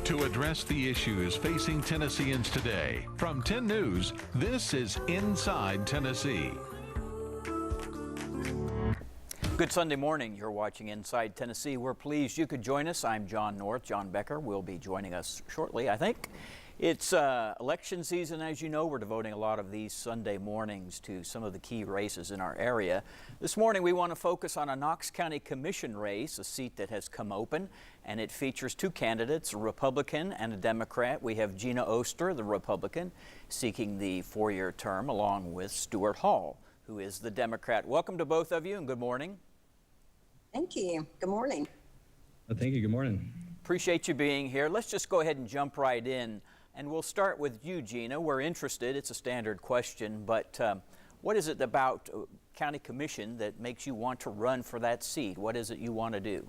To address the issues facing Tennesseans today, from 10 News, this is Inside Tennessee. Good Sunday morning. You're watching Inside Tennessee. We're pleased you could join us. I'm John North. John Becker will be joining us shortly, I think. It's election season, as you know. We're devoting a lot of these Sunday mornings to some of the key races in our area. This morning we want to focus on a Knox County Commission race, a seat that has come open, and it features two candidates, a Republican and a Democrat. We have Gina Oster, the Republican, seeking the four-year term, along with Stuart Hohl, who is the Democrat. Welcome to both of you, and good morning. Thank you. Good morning. Thank you. Good morning. Appreciate you being here. Let's just go ahead and jump right in. And we'll start with you, Gina. We're interested. It's a standard question, but what is it about County Commission that makes you want to run for that seat? What is it you want to do?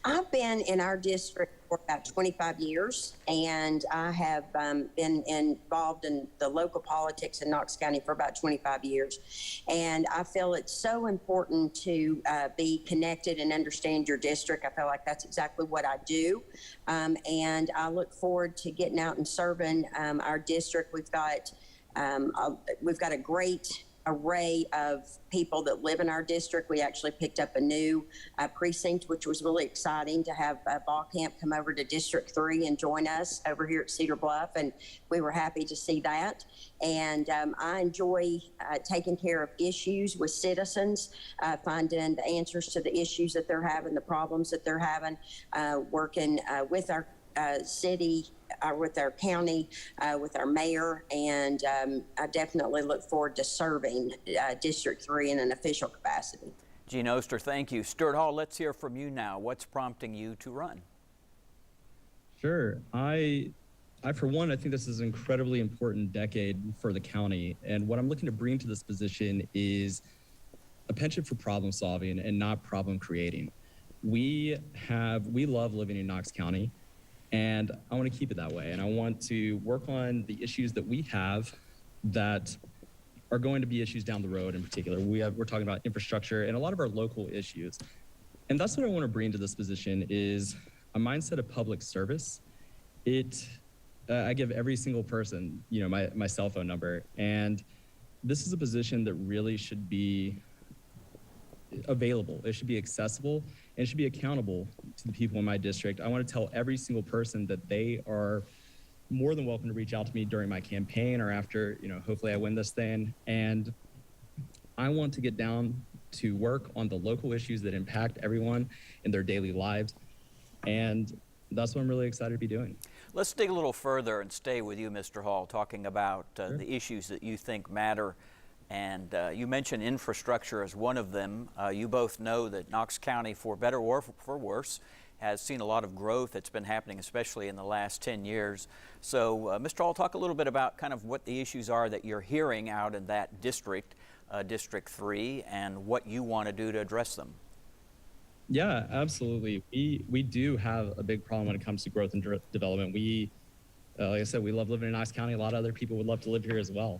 I've been in our district for about 25 years, and I have been involved in the local politics in Knox County for about 25 years. And I feel it's so important to be connected and understand your district. I feel like that's exactly what I do. And I look forward to getting out and serving our district. We've got a great array of people that live in our district. We actually picked up a new precinct, which was really exciting to have Ball Camp come over to District 3 and join us over here at Cedar Bluff, and we were happy to see that. And I enjoy taking care of issues with citizens, finding the answers to the issues that they're having, the problems that they're having, working with our city, with our county, with our mayor, and I definitely look forward to serving District 3 in an official capacity. Gina Oster, thank you. Stuart Hohl, let's hear from you now. What's prompting you to run? Sure. I for one, I think this is an incredibly important decade for the county, and what I'm looking to bring to this position is a penchant for problem solving and not problem creating. We love living in Knox County, and I want to keep it that way. And I want to work on the issues that we have that are going to be issues down the road in particular. We're talking about infrastructure and a lot of our local issues. And that's what I want to bring to this position is a mindset of public service. I give every single person, my cell phone number. And this is a position that really should be available. It should be accessible, and it should be accountable to the people in my district. I want to tell every single person that they are more than welcome to reach out to me during my campaign or after, hopefully I win this thing. And I want to get down to work on the local issues that impact everyone in their daily lives. And that's what I'm really excited to be doing. Let's dig a little further and stay with you, Mr. Hohl, talking about Sure. the issues that you think matter. And you mentioned infrastructure as one of them. You both know that Knox County, for better or for worse, has seen a lot of growth that's been happening, especially in the last 10 years. So, Mr. Hohl, talk a little bit about kind of what the issues are that you're hearing out in that district, District 3, and what you want to do to address them. Yeah, absolutely. We do have a big problem when it comes to growth and development. Like I said, we love living in Knox County. A lot of other people would love to live here as well.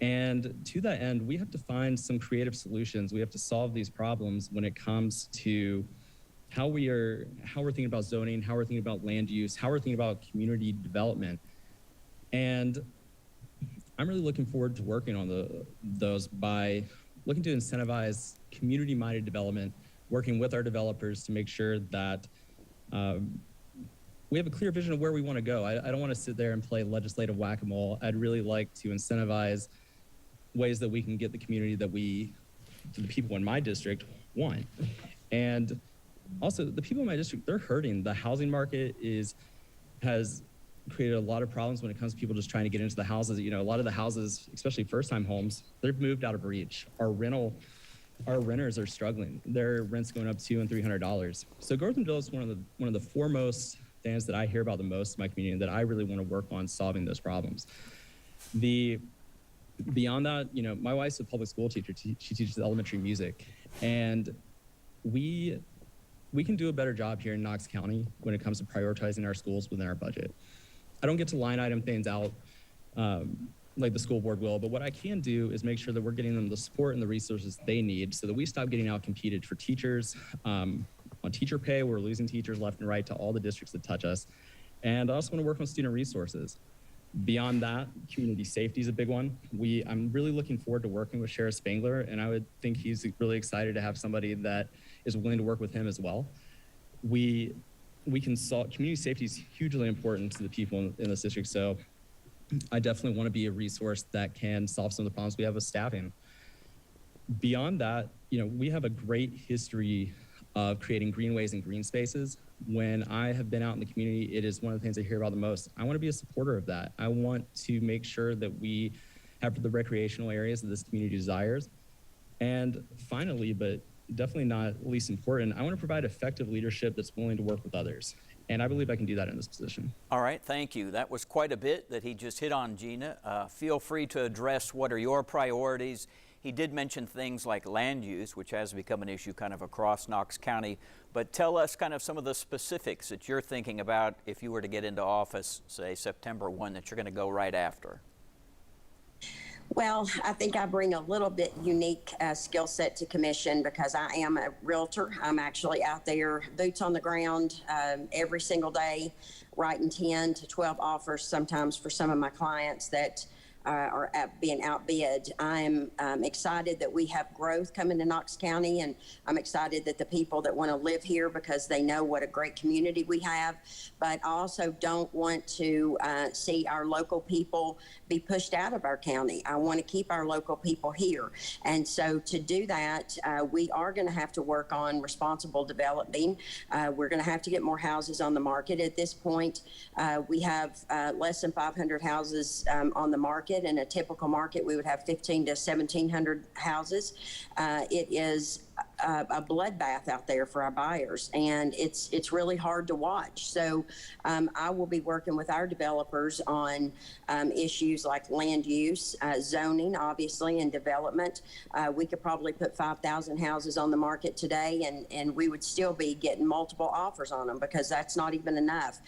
And to that end, we have to find some creative solutions. We have to solve these problems when it comes to how we're thinking about zoning, how we're thinking about land use, how we're thinking about community development. And I'm really looking forward to working on those by looking to incentivize community-minded development, working with our developers to make sure that we have a clear vision of where we want to go. I don't want to sit there and play legislative whack-a-mole. I'd really like to incentivize ways that we can get the community that the people in my district want. And also, the people in my district, they're hurting. The housing market has created a lot of problems when it comes to people just trying to get into the houses. A lot of the houses, especially first-time homes, they've moved out of reach. Our renters are struggling. Their rent's going up $200 and $300. So growth and development is one of the foremost things that I hear about the most in my community, and that I really want to work on solving those problems. Beyond that, my wife's a public school teacher. She teaches elementary music, and we can do a better job here in Knox County when it comes to prioritizing our schools within our budget. I don't get to line item things out like the school board will, but what I can do is make sure that we're getting them the support and the resources they need so that we stop getting out competed for teachers, on teacher pay. We're losing teachers left and right to all the districts that touch us. And I also want to work on student resources. Beyond that, community safety is a big one. I'm really looking forward to working with Sheriff Spangler, and I would think he's really excited to have somebody that is willing to work with him as well. We can solve, community safety is hugely important to the people in this district, so I definitely want to be a resource that can solve some of the problems we have with staffing. Beyond that, we have a great history of creating greenways and green spaces. When I have been out in the community, it is one of the things I hear about the most. I want to be a supporter of that. I want to make sure that we have the recreational areas that this community desires. And finally, but definitely not least important, I want to provide effective leadership that's willing to work with others. And I believe I can do that in this position. All right, thank you. That was quite a bit that he just hit on, Gina. Feel free to address what are your priorities. He did mention things like land use, which has become an issue kind of across Knox County. But tell us kind of some of the specifics that you're thinking about if you were to get into office, say September 1, that you're going to go right after. Well, I think I bring a little bit unique skill set to commission because I am a realtor. I'm actually out there, boots on the ground, every single day, writing 10 to 12 offers sometimes for some of my clients that are being outbid. I'm excited that we have growth coming to Knox County, and I'm excited that the people that want to live here because they know what a great community we have. But I also don't want to see our local people be pushed out of our county. I want to keep our local people here. And so to do that, we are going to have to work on responsible developing. We're going to have to get more houses on the market. At this point, we have less than 500 houses on the market. In a typical market, we would have 1,500 to 1,700 houses. It is a bloodbath out there for our buyers, and it's really hard to watch. So I will be working with our developers on issues like land use, zoning, obviously, and development. We could probably put 5,000 houses on the market today, and we would still be getting multiple offers on them because that's not even enough.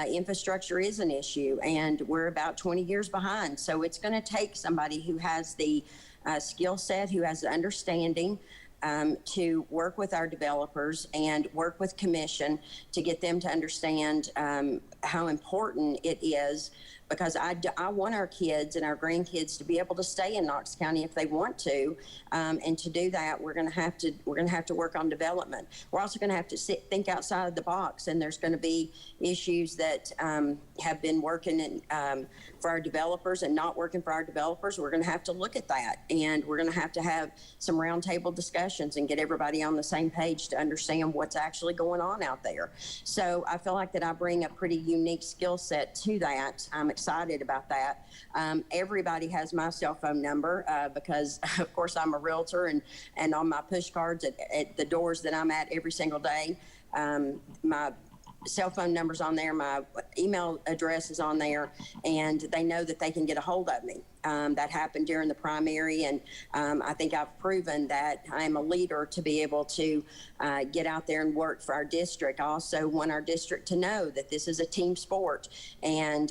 Infrastructure is an issue, and we're about 20 years behind. So it's going to take somebody who has the skill set, who has the understanding, to work with our developers and work with commission to get them to understand how important it is, because I want our kids and our grandkids to be able to stay in Knox County if they want to, and to do that, we're going to have to work on development. We're also going to have to think outside of the box, and there's going to be issues that have been working for our developers and not working for our developers. We're going to have to look at that, and we're going to have some roundtable discussions and get everybody on the same page to understand what's actually going on out there. So I feel like that I bring a pretty unique skill set to that. I'm excited about that. Everybody has my cell phone number because, of course, I'm a realtor, and on my push cards at the doors that I'm at every single day, my cell phone number's on there, my email address is on there, and they know that they can get a hold of me. That happened during the primary, and I think I've proven that I'm a leader to be able to get out there and work for our district. I also want our district to know that this is a team sport, and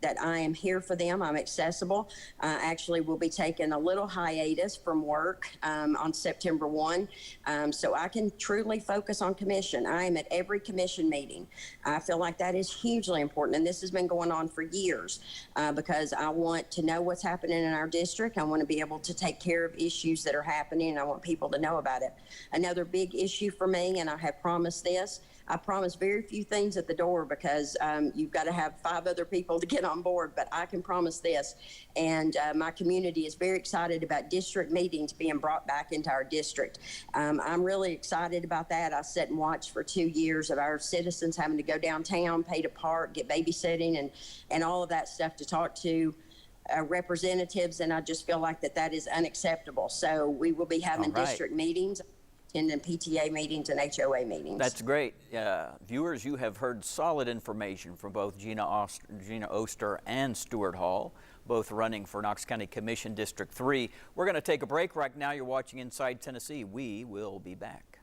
that I am here for them. I'm accessible. Actually, we'll be taking a little hiatus from work on September 1, so I can truly focus on commission. I am at every commission meeting. I feel like that is hugely important, and this has been going on for years because I want to know what's happening in our district. I want to be able to take care of issues that are happening, and I want people to know about it. Another big issue for me, and I have promised this, I promise very few things at the door because you've got to have 5 other people to get on board, but I can promise this. And my community is very excited about district meetings being brought back into our district. I'm really excited about that. I sat and watched for 2 years of our citizens having to go downtown, pay to park, get babysitting, and all of that stuff to talk to representatives, and I just feel like that is unacceptable. So we will be having district meetings, attending PTA meetings and HOA meetings. That's great. Viewers, you have heard solid information from both Gina Oster and Stuart Hohl, both running for Knox County Commission District 3. We're going to take a break right now. You're watching Inside Tennessee. We will be back.